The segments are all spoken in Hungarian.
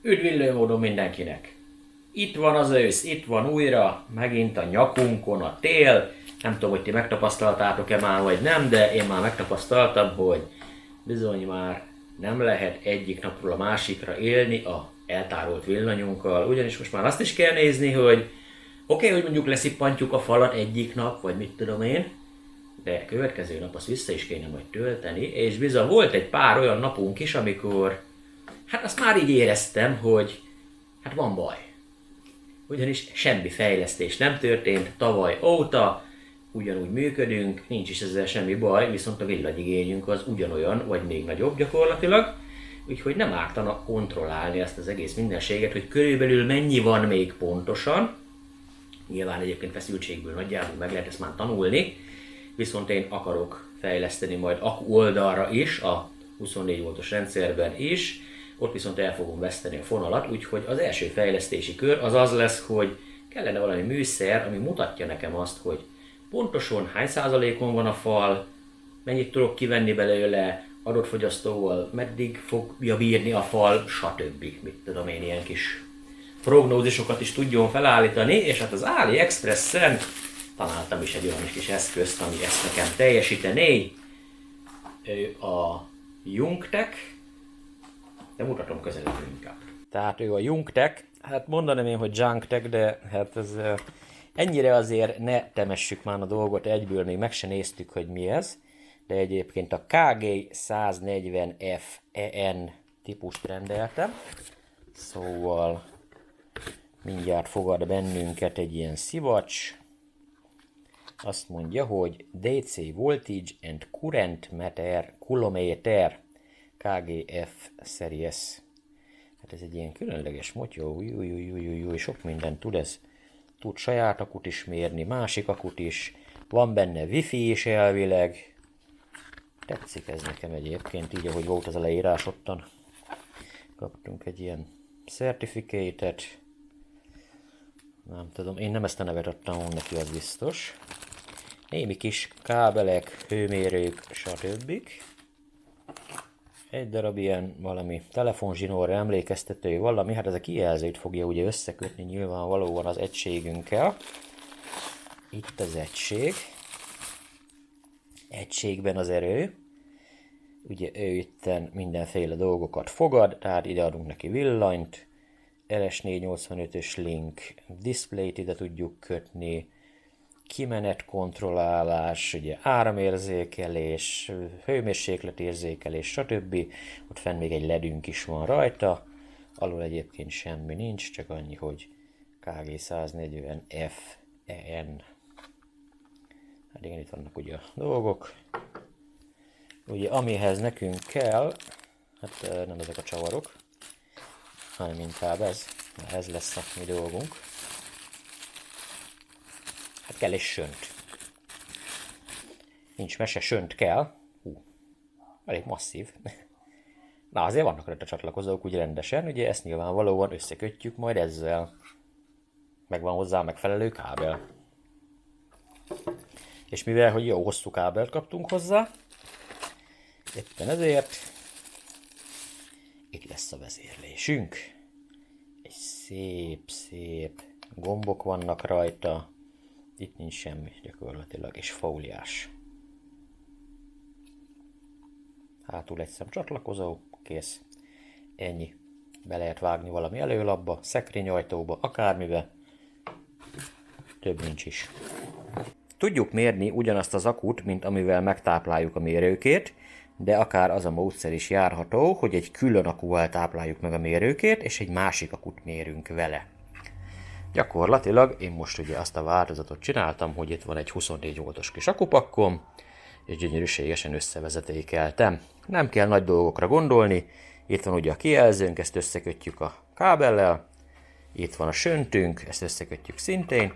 Üdvillő módon mindenkinek! Itt van az ősz, itt van újra, megint a nyakunkon a tél. Nem tudom, hogy ti megtapasztaltátok-e már, vagy nem, de én már megtapasztaltam, hogy bizony már nem lehet egyik napról a másikra élni a eltárolt villanyunkkal, ugyanis most már azt is kell nézni, hogy oké, hogy mondjuk leszippantjuk a falat egyik nap, vagy mit tudom én, de következő nap azt vissza is kéne majd tölteni, és bizony volt egy pár olyan napunk is, amikor hát azt már így éreztem, hogy hát van baj. Ugyanis semmi fejlesztés nem történt tavaly óta, ugyanúgy működünk, nincs is ezzel semmi baj, viszont a villanyigényünk az ugyanolyan, vagy még nagyobb gyakorlatilag, úgyhogy nem ártana kontrollálni ezt az egész mindenséget, hogy körülbelül mennyi van még pontosan. Nyilván egyébként feszültségből nagyjából meg lehet ezt már tanulni, viszont én akarok fejleszteni majd akku oldalra is, a 24 voltos rendszerben is, ott viszont el fogom veszteni a fonalat, úgyhogy az első fejlesztési kör az az lesz, hogy kellene valami műszer, ami mutatja nekem azt, hogy pontosan hány százalékon van a fal, mennyit tudok kivenni belőle, adott fogyasztóval meddig fogja bírni a fal, stb. Mit tudom én, ilyen kis prognózisokat is tudjon felállítani, és hát az AliExpressen találtam is egy olyan kis eszközt, ami ezt nekem teljesítené. A Jungtech, de mutatom közelebb inkább. Tehát ő a Jungtech, hát mondanám én, hogy Junktech, de hát ez ennyire azért ne temessük már a dolgot egyből, még meg se néztük, hogy mi ez. De egyébként a KG140F EN típust rendeltem. Szóval mindjárt fogad bennünket egy ilyen szivacs. Azt mondja, hogy DC Voltage and Current Meter Coulometer KGF Series. Hát ez egy ilyen különleges motyó, sok mindent tud ez. Tud saját akut is mérni, másik akut is. Van benne wifi is elvileg. Tetszik ez nekem egyébként, így ahogy volt az a leírás ottan. Kaptunk egy ilyen certificate-et. Nem tudom, én nem ezt a nevet adtam neki, az biztos. Némi kis kábelek, hőmérők, stb. Egy darab ilyen valami telefonzsinórra emlékeztető valami, hát ez a kijelzőt fogja ugye összekötni nyilvánvalóan az egységünkkel. Itt az egység. Egységben az erő. Ugye ő itten mindenféle dolgokat fogad, tehát ide adunk neki villanyt, LS485-ös link, displayt ide tudjuk kötni, kimenetkontrollálás, ugye áramérzékelés, hőmérsékletérzékelés, stb. Ott fenn még egy ledünk is van rajta, alul egyébként semmi nincs, csak annyi, hogy KG140F EN. Hát igen, itt vannak ugye a dolgok. Ugye amihez nekünk kell, hát nem ezek a csavarok, hanem inkább ez lesz a mi dolgunk. Hát kell egy sönt. Nincs mese, sönt kell. Elég masszív. Na azért vannak rajta csatlakozók úgy rendesen, ugye ezt nyilvánvalóan összekötjük majd ezzel. Megvan hozzá megfelelő kábel. És mivel, hogy jó hosszú kábelt kaptunk hozzá, éppen ezért itt lesz a vezérlésünk. Egy szép gombok vannak rajta. Itt nincs semmi gyakorlatilag, és fóliás. Hátul egy szem csatlakozó, kész. Ennyi. Be lehet vágni valami előlapba, szekrényajtóba, akármibe. Több nincs is. Tudjuk mérni ugyanazt az akut, mint amivel megtápláljuk a mérőkét, de akár az a módszer is járható, hogy egy külön akúval tápláljuk meg a mérőkét, és egy másik akut mérünk vele. Gyakorlatilag én most ugye azt a változatot csináltam, hogy itt van egy 24 voltos kis akupakkom, és gyönyörűségesen összevezetékeltem. Nem kell nagy dolgokra gondolni, itt van ugye a kijelzőnk, ezt összekötjük a kábellel, itt van a söntünk, ezt összekötjük szintén,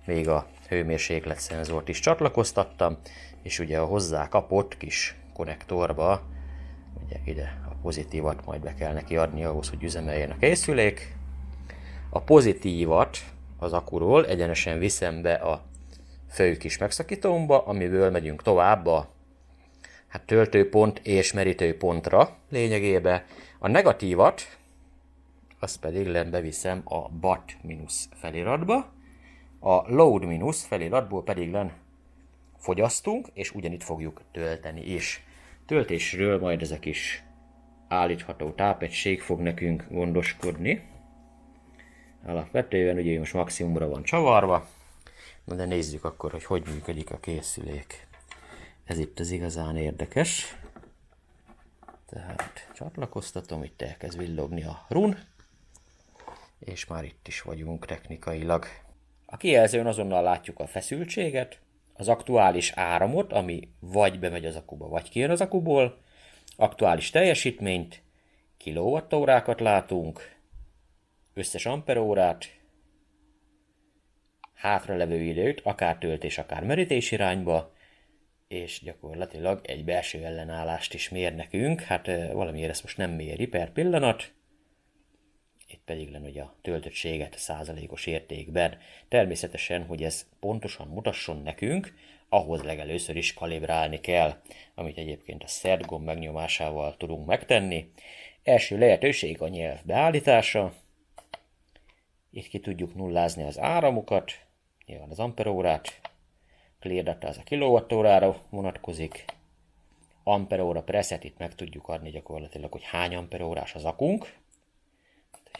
még a hőmérséklet szenzort is csatlakoztattam, és ugye a hozzá kapott kis konnektorba, ugye ide a pozitívat majd be kell neki adni ahhoz, hogy üzemeljen a készülék. A pozitívat az akuról egyenesen viszem be a fő kis megszakítómba, amiből megyünk tovább a töltőpont és merítőpontra lényegében. A negatívat azt pedig beviszem a BAT- feliratba, a load- feliratból pedig fogyasztunk, és ugyanitt fogjuk tölteni is. Töltésről majd ezek is állítható tápegység fog nekünk gondoskodni. Alapvetően ugye most maximumra van csavarva, de nézzük akkor, hogy működik a készülék. Ez itt az igazán érdekes. Tehát csatlakoztatom, itt elkezd villogni a run, és már itt is vagyunk technikailag. A kijelzőn azonnal látjuk a feszültséget, az aktuális áramot, ami vagy bemegy az akuba, vagy kijön az akuból, aktuális teljesítményt, kilovattórákat látunk, összes amperórát, hátralevő időt, akár töltés, akár merítés irányba, és gyakorlatilag egy belső ellenállást is mér nekünk, hát valamiért ezt most nem méri per pillanat, itt pedig ugye a töltöttséget százalékos értékben. Természetesen, hogy ez pontosan mutasson nekünk, ahhoz legelőször is kalibrálni kell, amit egyébként a Set gomb megnyomásával tudunk megtenni. Első lehetőség a nyelv beállítása. Itt ki tudjuk nullázni az áramokat, nyilván az amperórát, clear data az a kilovattórára vonatkozik, amperóra preset, itt meg tudjuk adni gyakorlatilag, hogy hány amperórás az akunk.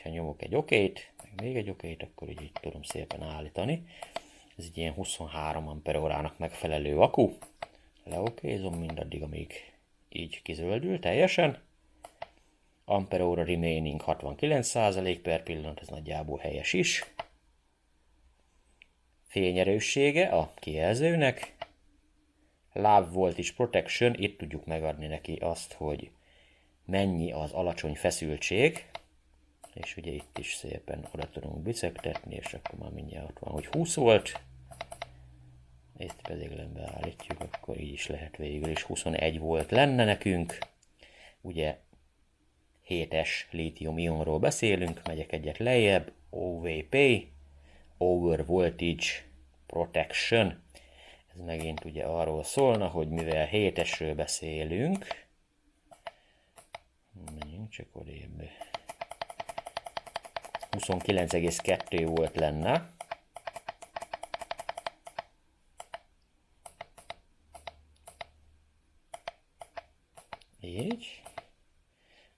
Ha nyomok egy okét, meg még egy okét, akkor így tudom szépen állítani. Ez egy ilyen 23 amperórának megfelelő akku. Leokézom mindaddig, amíg így kizöldül teljesen. Amperóra remaining 69% per pillanat, ez nagyjából helyes is. Fényerőssége a kijelzőnek. Low voltage protection, itt tudjuk megadni neki azt, hogy mennyi az alacsony feszültség. És ugye itt is szépen oda tudunk bicegtetni, és akkor már mindjárt ott van, hogy 20 volt. Itt pedig beállítjuk, akkor így is lehet végül is 21 volt lenne nekünk. Ugye 7-es lítium-ionról beszélünk, megyek egyet lejjebb, OVP, Over Voltage Protection. Ez megint ugye arról szólna, hogy mivel 7-esről beszélünk, menjünk csak odébb. 29,2 volt lenne. Így.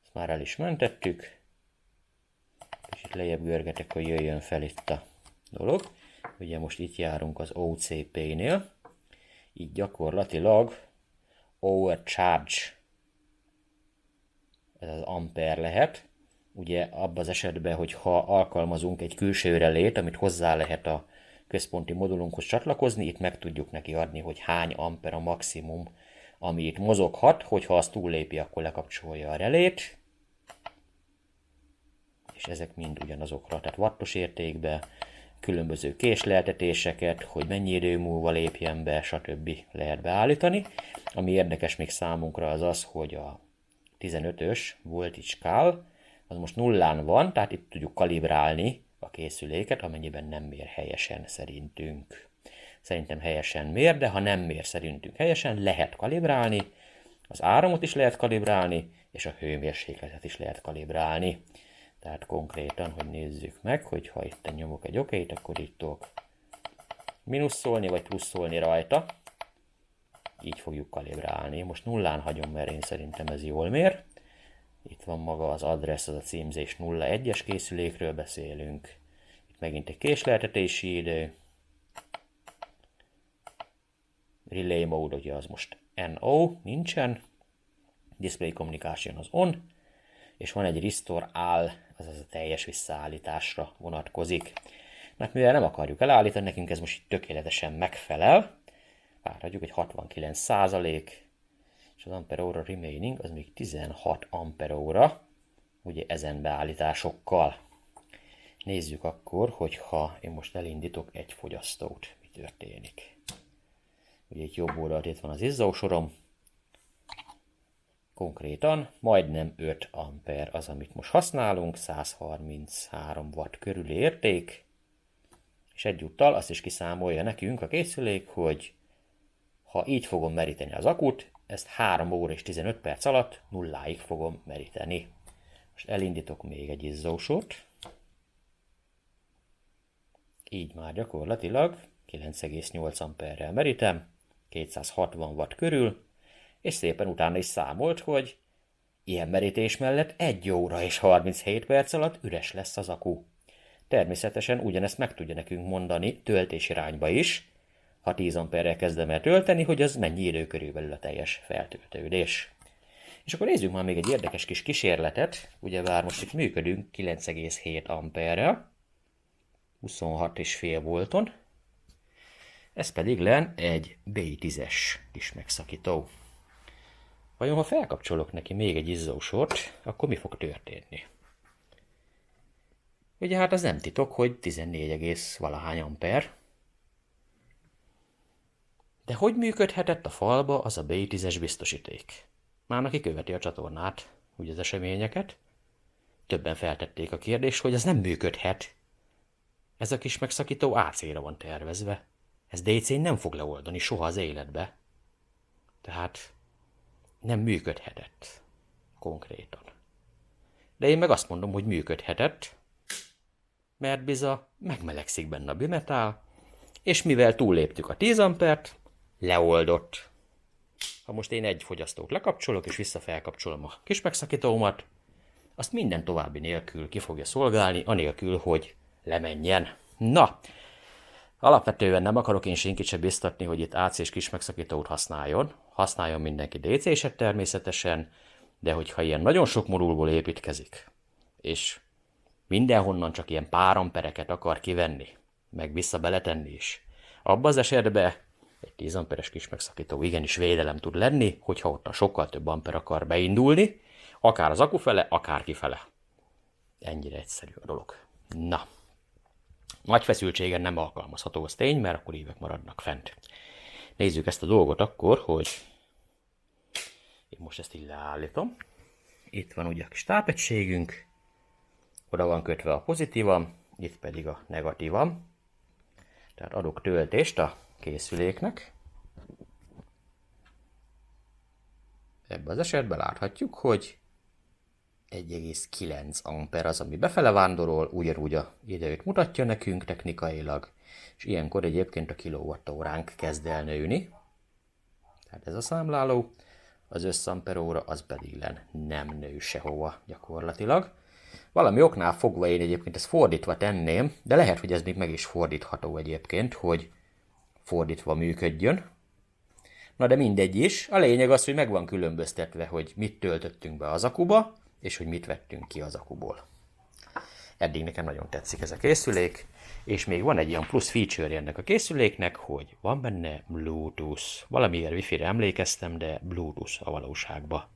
Ezt már el is mentettük. Kicsit lejjebb görgetek, hogy jöjjön fel itt a dolog. Ugye most itt járunk az OCP-nél. Így gyakorlatilag overcharge, ez az amper lehet. Ugye abban az esetben, hogyha alkalmazunk egy külső relét, amit hozzá lehet a központi modulunkhoz csatlakozni, itt meg tudjuk neki adni, hogy hány amper a maximum, ami itt mozoghat, hogyha azt túllépi, akkor lekapcsolja a relét. És ezek mind ugyanazokra, tehát wattos értékbe, különböző késleltetéseket, hogy mennyi idő múlva lépjen be, stb. Lehet beállítani. Ami érdekes még számunkra az az, hogy a 15-ös voltage scale, az most nullán van, tehát itt tudjuk kalibrálni a készüléket, amennyiben nem mér helyesen szerintünk. Szerintem helyesen mér, de ha nem mér szerintünk helyesen, lehet kalibrálni, az áramot is lehet kalibrálni, és a hőmérsékletet is lehet kalibrálni. Tehát konkrétan, hogy nézzük meg, hogy ha itt nyomok egy okét, akkor itt tudok mínuszolni, vagy pluszolni rajta. Így fogjuk kalibrálni. Most nullán hagyom, mert én szerintem ez jól mér. Itt van maga az address, az a címzés 01-es készülékről beszélünk. Itt megint egy késleltetési idő. Relay mode, ugye az most NO, nincsen. Display communication az on. És van egy restore all, azaz a teljes visszaállításra vonatkozik. Mert mivel nem akarjuk elállítani, nekünk ez most tökéletesen megfelel. Várhatjuk egy 69%, és az amperóra remaining az még 16 amperóra, ugye ezen beállításokkal. Nézzük akkor, hogyha én most elindítok egy fogyasztót, mi történik. Ugye itt jobb oldalt itt van az izzósorom. Konkrétan majdnem 5 amper az, amit most használunk, 133 watt körüli érték, és egyúttal azt is kiszámolja nekünk a készülék, hogy ha így fogom meríteni az akut, ezt 3 óra és 15 perc alatt nulláig fogom meríteni. Most elindítok még egy izzósort. Így már gyakorlatilag 9,8 amperrel merítem, 260 watt körül, és szépen utána is számolt, hogy ilyen merítés mellett 1 óra és 37 perc alatt üres lesz az akku. Természetesen ugyanezt meg tudja nekünk mondani töltésirányba is, ha 10 amperrel kezdem el tölteni, hogy az mennyi idő körülbelül a teljes feltöltődés. És akkor nézzük már még egy érdekes kis kísérletet, ugyebár most itt működünk 9,7 amperrel, 26,5 volton, ez pedig len egy B10-es kis megszakító. Vajon ha felkapcsolok neki még egy izzósort, akkor mi fog történni? Ugye hát az nem titok, hogy 14, valahány amper. De hogy működhetett a falba az a B10-es biztosíték? Már aki követi a csatornát, ugye az eseményeket, többen feltették a kérdést, hogy ez nem működhet. Ez a kis megszakító AC-ra van tervezve. Ez DC-n nem fog leoldani soha az életbe. Tehát nem működhetett konkrétan. De én meg azt mondom, hogy működhetett, mert biza megmelegszik benne a bimetál, és mivel túlléptük a 10 ampert, leoldott. Ha most én egy fogyasztót lekapcsolok, és visszafelkapcsolom a kis megszakítómat, azt minden további nélkül ki fogja szolgálni, anélkül, hogy lemenjen. Na, alapvetően nem akarok én senkit se biztatni, hogy itt AC-s kis megszakítót használjon. Használjon mindenki DC-set természetesen, de hogyha ilyen nagyon sok modulból építkezik, és mindenhonnan csak ilyen pár ampereket akar kivenni, meg vissza beletenni is, abban az esetben egy 10 amperes kis megszakító igenis védelem tud lenni, hogyha ott a sokkal több amper akar beindulni, akár az akku fele, akár kifele. Ennyire egyszerű a dolog. Na, nagy feszültségen nem alkalmazható az tény, mert akkor évek maradnak fent. Nézzük ezt a dolgot akkor, hogy én most ezt így leállítom. Itt van ugye a kis tápegységünk, oda van kötve a pozitívam, itt pedig a negatívam. Tehát adok töltést a készüléknek. Ebben az esetben láthatjuk, hogy 1,9 amper az, ami befele vándorol, ugyanúgy a idejét mutatja nekünk technikailag, és ilyenkor egyébként a kilowattóránk kezd el nőni. Tehát ez a számláló, az összamperóra az pedig nem nő sehova gyakorlatilag. Valami oknál fogva én egyébként ezt fordítva tenném, de lehet, hogy ez még meg is fordítható egyébként, hogy fordítva működjön. Na de mindegy is, a lényeg az, hogy meg van különböztetve, hogy mit töltöttünk be az akuba, és hogy mit vettünk ki az akuból. Eddig nekem nagyon tetszik ez a készülék, és még van egy ilyen plusz feature ennek a készüléknek, hogy van benne Bluetooth. Valamiért Wi-Fi-re emlékeztem, de Bluetooth a valóságban.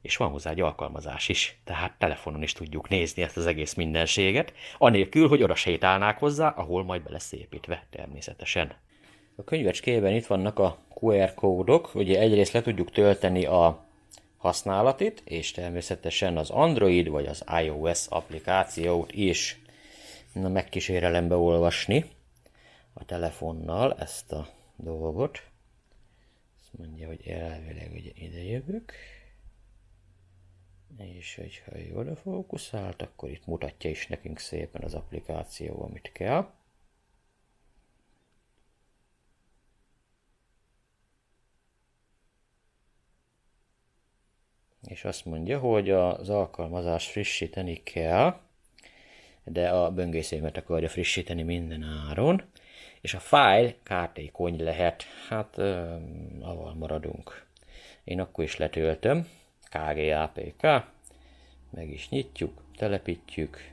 És van hozzá egy alkalmazás is, tehát telefonon is tudjuk nézni ezt az egész mindenséget, anélkül, hogy oda sétálnák hozzá, ahol majd be lesz építve természetesen. A könyvecskében itt vannak a QR kódok, ugye egyrészt le tudjuk tölteni a használatit, és természetesen az Android vagy az iOS applikációt is. Na, megkísérelem beolvasni a telefonnal ezt a dolgot. Azt mondja, hogy elvileg ugye ide jövök. És hogyha ő oda fókuszált, akkor itt mutatja is nekünk szépen az applikáció, amit kell. És azt mondja, hogy az alkalmazást frissíteni kell, de a böngészőmet akarja frissíteni minden áron, és a fájl kártékony lehet, hát avval maradunk. Én akkor is letöltöm, KGAPK, meg is nyitjuk, telepítjük.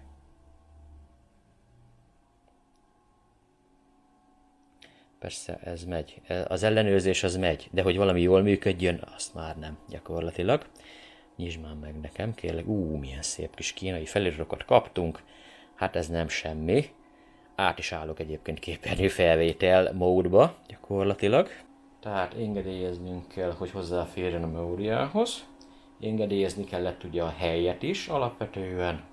Persze ez megy, az ellenőrzés az megy, de hogy valami jól működjön, azt már nem gyakorlatilag. Nyisd már meg nekem, kérlek. Milyen szép kis kínai feliratokat kaptunk. Hát ez nem semmi. Át is állok egyébként képernyőfelvétel módba gyakorlatilag. Tehát engedélyeznünk kell, hogy hozzáférjen a memóriához. Engedélyezni kellett ugye a helyet is alapvetően.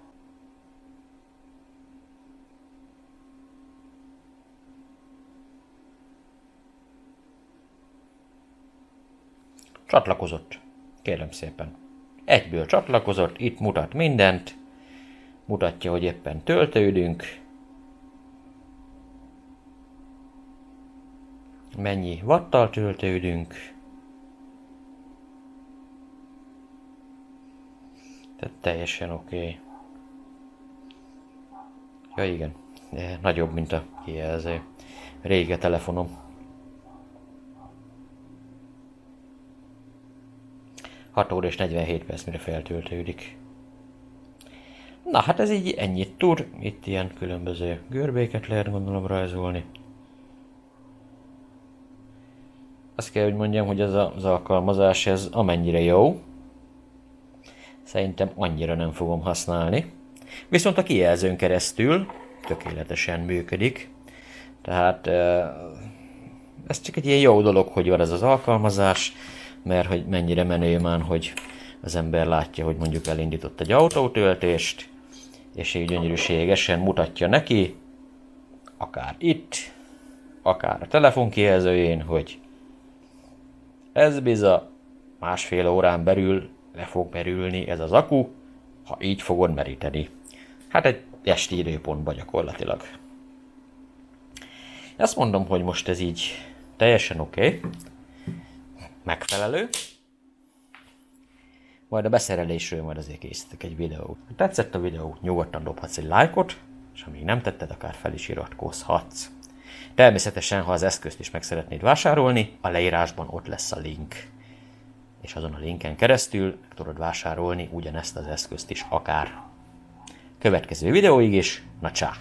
Csatlakozott. Kérem szépen. Egyből csatlakozott, itt mutat mindent, mutatja, hogy éppen töltődünk, mennyi watttal töltődünk, tehát teljesen oké. Ja igen, nagyobb, mint a kijelző. Régi a telefonom. 6 óra és 47 perc, mire feltöltődik. Na hát ez így ennyit tud. Itt ilyen különböző görbéket lehet gondolom rajzolni. Azt kell, hogy mondjam, hogy ez az alkalmazás, ez amennyire jó. Szerintem annyira nem fogom használni. Viszont a kijelzőn keresztül tökéletesen működik. Tehát ez csak egy ilyen jó dolog, hogy van ez az alkalmazás, mert hogy mennyire menő már, hogy az ember látja, hogy mondjuk elindított egy autótöltést, és így gyönyörűségesen mutatja neki, akár itt, akár a telefonkijelzőjén, hogy ez biza 1,5 órán belül le fog merülni ez az akku, ha így fogod meríteni. Hát egy esti időpontban gyakorlatilag. Azt mondom, hogy most ez így teljesen oké. Megfelelő. Majd a beszerelésről majd azért készítek egy videót. Ha tetszett a videó, nyugodtan dobhatsz egy lájkot, és ha még nem tetted, akár fel is iratkozhatsz. Természetesen, ha az eszközt is meg szeretnéd vásárolni, a leírásban ott lesz a link. És azon a linken keresztül meg tudod vásárolni ugyanezt az eszközt is akár. Következő videóig is, na csá!